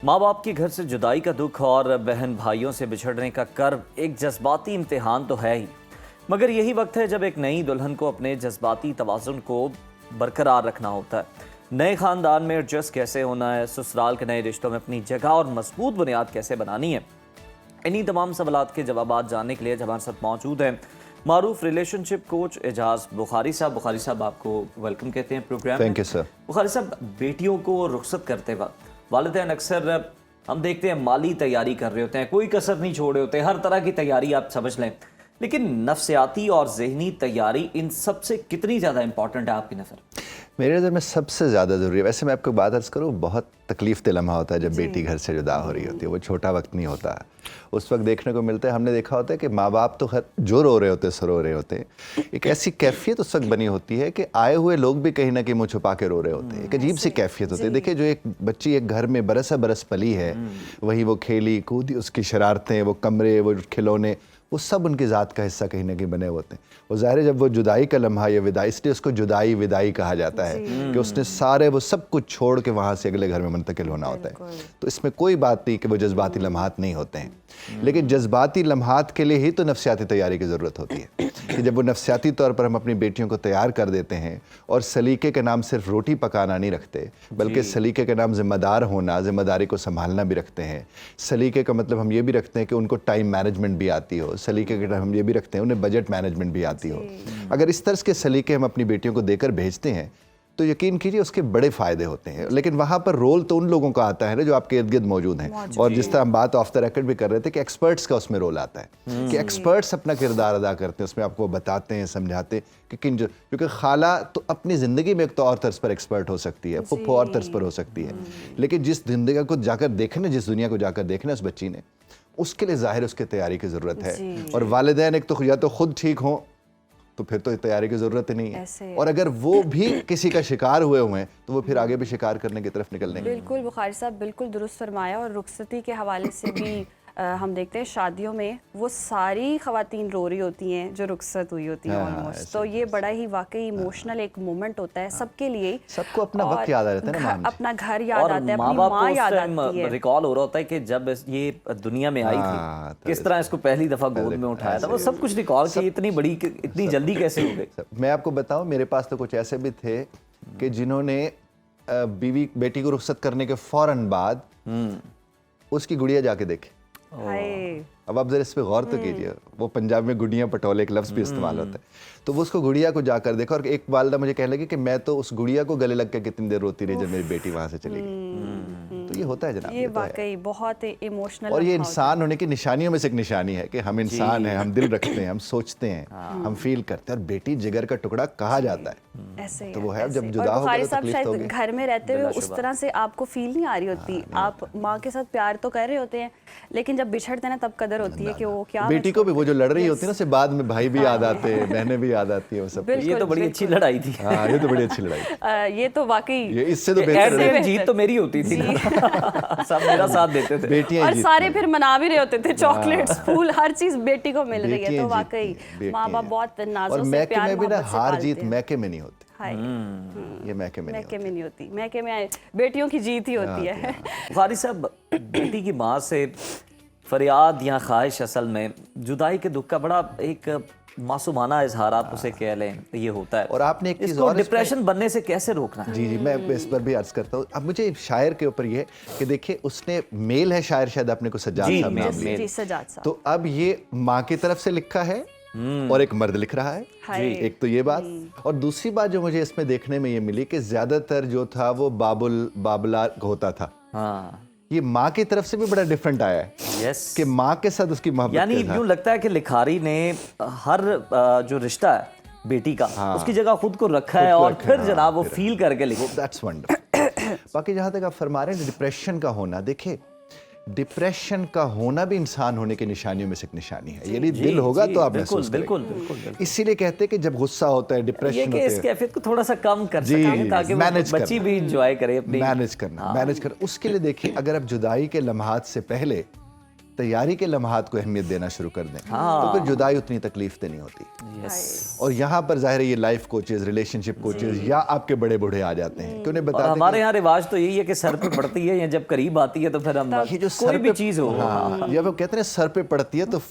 माँ बाप के घर से जुदाई का दुख और बहन भाइयों से बिछड़ने का कर्ब एक जज्बाती इम्तिहान तो है ही, मगर यही वक्त है जब एक नई दुल्हन को अपने जज्बाती तवाज़ुन को बरकरार रखना होता है। नए ख़ानदान में एडजस्ट कैसे होना है, ससुराल के नए रिश्तों में अपनी जगह और मजबूत बुनियाद कैसे बनानी है, इन्हीं तमाम सवालात के जवाब जानने के लिए हमारे साथ मौजूद हैं मारूफ रिलेशनशिप कोच एजाज बुखारी साहब। बुखारी साहब, आपको वेलकम कहते हैं programme. Thank you sir. Bukhari साहब, बेटियों को रुखसत करते वक्त वालिदैन अक्सर हम देखते हैं माली तैयारी कर रहे होते हैं, कोई कसर नहीं छोड़ रहे होते, हर तरह की तैयारी आप समझ लें, लेकिन नफ्सियाती और जहनी तैयारी इन सबसे कितनी ज़्यादा इंपॉर्टेंट है आपकी नज़र? मेरे नज़र में सबसे ज़्यादा ज़रूरी है। वैसे मैं आपको बात अर्ज़ करूँ, बहुत तकलीफ़ दे लम्हा होता है जब बेटी घर से जुदा हो रही होती है। वो छोटा वक्त नहीं होता। उस वक्त देखने को मिलता है, हमने देखा होता है कि माँ बाप तो जो रो रहे होते सो रो रहे होते हैं। एक ऐसी कैफियत उस वक्त बनी होती है कि आए हुए लोग भी कहीं ना कहीं मुँह छुपा के रो रहे होते हैं। एक अजीब सी कैफियत होती है। देखिए, जो एक बच्ची एक घर में बरस बरस पली है, वहीं वो खेली कूदी, उसकी शरारतें, वो कमरे, वो खिलौने, वो सब उनकी ज़ात का हिस्सा कहीं ना कहीं बने होते हैं। और ज़ाहिर है, जब वो जुदाई का लम्हा या विदाई, इसलिए उसको जुदाई विदाई कहा जाता है कि उसने सारे वो सब कुछ छोड़ के वहाँ से अगले घर में मुंतकिल होना होता है। तो इसमें कोई बात नहीं कि वो जज्बाती लम्हात नहीं होते हैं, लेकिन जज्बाती लम्हात के लिए ही तो नफ्सियाती तैयारी की ज़रूरत होती है कि जब वो नफ्सियाती तौर पर हम अपनी बेटियों को तैयार कर देते हैं, और सलीके के नाम सिर्फ रोटी पकाना नहीं रखते, बल्कि सलीके के नाम ज़िम्मेदार होना, ज़िम्मेदारी को संभालना भी रखते हैं। सलीके का मतलब हम ये भी रखते हैं कि उनको टाइम मैनेजमेंट भी आती हो। सलीके के हम ये भी रखते हैं उन्हें बजट मैनेजमेंट भी आती हो। अगर इस तरह के सलीके हम अपनी बेटियों को देकर भेजते हैं तो यकीन कीजिए उसके बड़े फ़ायदे होते हैं। लेकिन वहाँ पर रोल तो उन लोगों का आता है ना जो आपके इर्द गिर्द मौजूद हैं। और जिस तरह हम बात ऑफ द रिकॉर्ड भी कर रहे थे कि एक्सपर्ट्स का उसमें रोल आता है कि एक्सपर्ट्स अपना किरदार अदा करते हैं, उसमें आपको बताते हैं, समझाते हैं कि क्योंकि खाला तो अपनी ज़िंदगी में एक तो और तर्ज पर एक्सपर्ट हो सकती है, फुप्पो और तर्ज पर हो सकती है, लेकिन जिस जिंदगी को जाकर देखना, जिस दुनिया को जाकर देखना उस बच्ची ने, उसके लिए ज़ाहिर उसके तैयारी की ज़रूरत है। और वालिदैन एक तो या तो खुद ठीक हों तो फिर तो तैयारी की ज़रूरत ही नहीं है, और अगर वो भी किसी का शिकार हुए हुए हैं तो वो फिर आगे भी शिकार करने की तरफ निकलने। बिल्कुल बुखारी साहब, बिल्कुल दुरुस्त फरमाया। और रुखसती के हवाले से भी हम देखते हैं शादियों में वो सारी ख़वातीन रो रही होती हैं जो रुखसत हुई होती हैं ऑलमोस्ट। तो ये बड़ा ही वाकई इमोशनल एक मोमेंट होता है सबके लिए। सबको अपना वक्त याद आ जाता है ना, अपना घर याद आता है, अपनी माँ याद आती है। रिकॉल हो रहा होता है कि जब ये दुनिया में आई थी, किस तरह इसको पहली दफा गोद में उठाया था, वो सब कुछ रिकॉल की इतनी बड़ी, इतनी जल्दी कैसे हो गई। मैं आपको बताऊं, मेरे पास तो कुछ ऐसे भी थे कि जिन्होंने बीवी बेटी को रुखसत करने के फौरन बाद उसकी गुड़िया जाके देखी। अब आप जरा इस पे गौर तो कीजिए, वो पंजाब में गुड़िया पटोले एक लफ्ज़ भी इस्तेमाल होता है। तो वो उसको गुड़िया को जाकर देखा, और एक वालदा मुझे कहने लगी कि मैं तो उस गुड़िया को गले लग के कितनी देर रोती रही जब मेरी बेटी वहाँ से चली गई। तो ये होता है जनाब, ये वाकई बहुत इमोशनल। और ये इंसान होने की निशानियों में से एक निशानी है कि हम इंसान हैं, हम दिल रखते हैं, हम सोचते हैं, हम फील करते हैं। और बेटी जिगर का टुकड़ा कहा जाता है, ऐसे तो वो है। जब जुदा हो गए तो शायद घर में रहते हुए उस तरह से आपको फील नहीं आ रही होती। आप माँ के साथ प्यार तो कर रहे होते हैं, लेकिन जब बिछड़ते हैं तब कदर होती है कि वो क्या। बेटी को भी वो जो लड़ रही होती है ना, उससे बाद में भाई भी याद आते हैं, बहनें भी याद आती है, वो सब। ये तो बड़ी अच्छी लड़ाई थी। हाँ, ये तो बड़ी अच्छी लड़ाई। ये तो वाकई, इससे तो बेहतर जीत तो मेरी होती थी, सब मेरा साथ देते थे, बेटियां, और सारे फिर मना भी रहे होते थे, चॉकलेट्स, फूल, हर चीज बेटी को मिल रही है। तो वाकई माँ बाप बहुत नाज़ों से प्यार मोहब्बत से हार जीत मैके में नहीं होती। ये मैके में नहीं होती। मैके में बेटियों की जीत ही होती है। बुखारी साहब, बेटी की माँ से फरियाद या ख्वाहिश असल में जुदाई के दुख का बड़ा एक मासूमाना इजहार, आप उसे कह लें, ये होता है। और आपने एक चीज़ और डिप्रेशन बनने से कैसे रोकना है? जी, मैं इस पर भी अर्ज करता हूँ। अब मुझे शायर के ऊपर ये कि देखिए, उसने मेल है शायर, शायद आपने को सज्जाद साहब नाम लिया, सज्जाद साहब। तो अब ये माँ की तरफ से लिखा है और एक मर्द लिख रहा है। एक तो ये बात, और दूसरी बात जो मुझे इसमें देखने में ये मिली कि ज्यादातर जो था वो बाबुला होता था। हाँ, ये माँ की तरफ से भी बड़ा डिफरेंट आया है। यस, कि माँ के साथ उसकी मोहब्बत, यानी यूं लगता है कि लिखारी ने हर जो रिश्ता है बेटी का, उसकी जगह खुद को रखा है, और फिर जनाब वो फील करके लिखो। That's wonderful. बाकी जहाँ तक आप फरमा रहे हैं डिप्रेशन का होना, देखिए डिप्रेशन का होना भी इंसान होने की निशानियों में से एक निशानी है। यदि दिल होगा तो आप महसूस करेंगे। इसीलिए कहते हैं कि जब गुस्सा होता है, डिप्रेशन होता है, इस कैफियत को थोड़ा सा कम कर सकें ताकि बच्ची भी एंजॉय करे, अपनी मैनेज करना। उसके लिए देखिए, अगर आप जुदाई के लम्हात से पहले तैयारी के लम्हात को अहमियत देना शुरू कर दें तो फिर जुदाई उतनी तकलीफ नहीं होती। और यहाँ पर जाहिर है ये लाइफ कोचेज, रिलेशनशिप कोचेज या आपके बड़े बूढ़े आ जाते हैं कि उन्हें और बताते हमारे यहाँ रिवाज तो यही है कि सर पे पड़ती है या जब करीब आती है तो फिर हम ये जो कोई सर भी पे चीज हो। हाँ, जब वो कहते हैं सर पे पड़ती है तो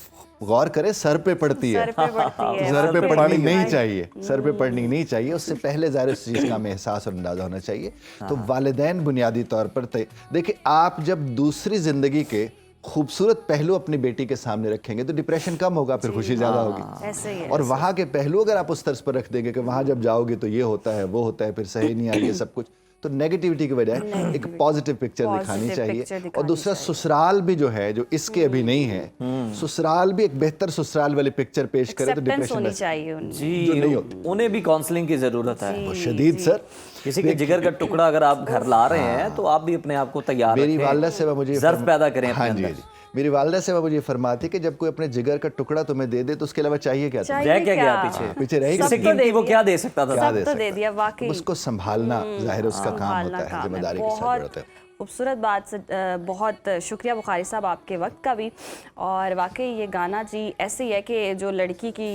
गौर करें, सर पे पड़ती है, सर पे पड़ती है, सर पे वाकई। पड़नी नहीं चाहिए, सर पे पड़नी नहीं चाहिए। उससे पहले ज़ाहिर उस चीज़ का हमें एहसास और अंदाजा होना चाहिए। तो वालिदैन बुनियादी तौर पर देखिए, आप जब दूसरी ज़िंदगी के खूबसूरत पहलू अपनी बेटी के सामने रखेंगे तो डिप्रेशन कम होगा, फिर खुशी ज़्यादा होगी। ऐसे ही है। और वहाँ के पहलू अगर आप उस तर्ज पर रख देंगे कि वहाँ जब जाओगे तो ये होता है, वो होता है, फिर सही नहीं आएगी सब कुछ, तो नेगेटिविटी की बजाय एक पॉजिटिव पिक्चर दिखानी चाहिए। और दूसरा, ससुराल भी जो है, जो इसके अभी नहीं है, ससुराल भी एक बेहतर ससुराल वाली पिक्चर पेश करे तो एक्सेप्टेंस डिप्रेशन होनी चाहिए उनमें। जो नहीं जी, होती। उन्हें भी काउंसलिंग की जरूरत है। वो शदीद सर। किसी के जिगर का टुकड़ा अगर आप घर ला रहे हैं तो आप भी अपने आप को तैयार मेरी रखें, वालदा से मुझे ज़र्फ पैदा करें अपने हाँ जी अंदर। जी, मेरी वालदा से मुझे फरमाती कि जब कोई अपने जिगर का टुकड़ा तुम्हें दे दे तो उसके अलावा चाहिए क्या तुम्हें? रह क्या गया पीछे? पीछे रह इससे सब तो कीमती दे वो दिया। क्या दे सकता था? क्या सब दे तो दे सकता दिया, है? वाकई। उसको संभालना जाहिर है उसका काम संभालना होता है, काम है। जिम्मेदारी के साथ बहुत जुड़ते हैं। खूबसूरत बात से बहुत शुक्रिया बुखारी साहब आपके वक्त का भी। और वाकई ये गाना जी ऐसे ही है कि जो लड़की की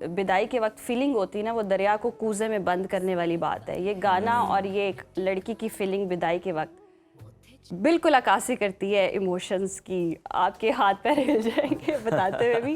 विदाई के वक्त फीलिंग होती है ना, वो दरिया को कूजे में बंद करने वाली बात है। ये गाना और ये एक लड़की की फीलिंग विदाई के वक्त बिल्कुल अक्कासी करती है इमोशंस की। आपके हाथ पैर हिल जाएंगे बताते हुए भी।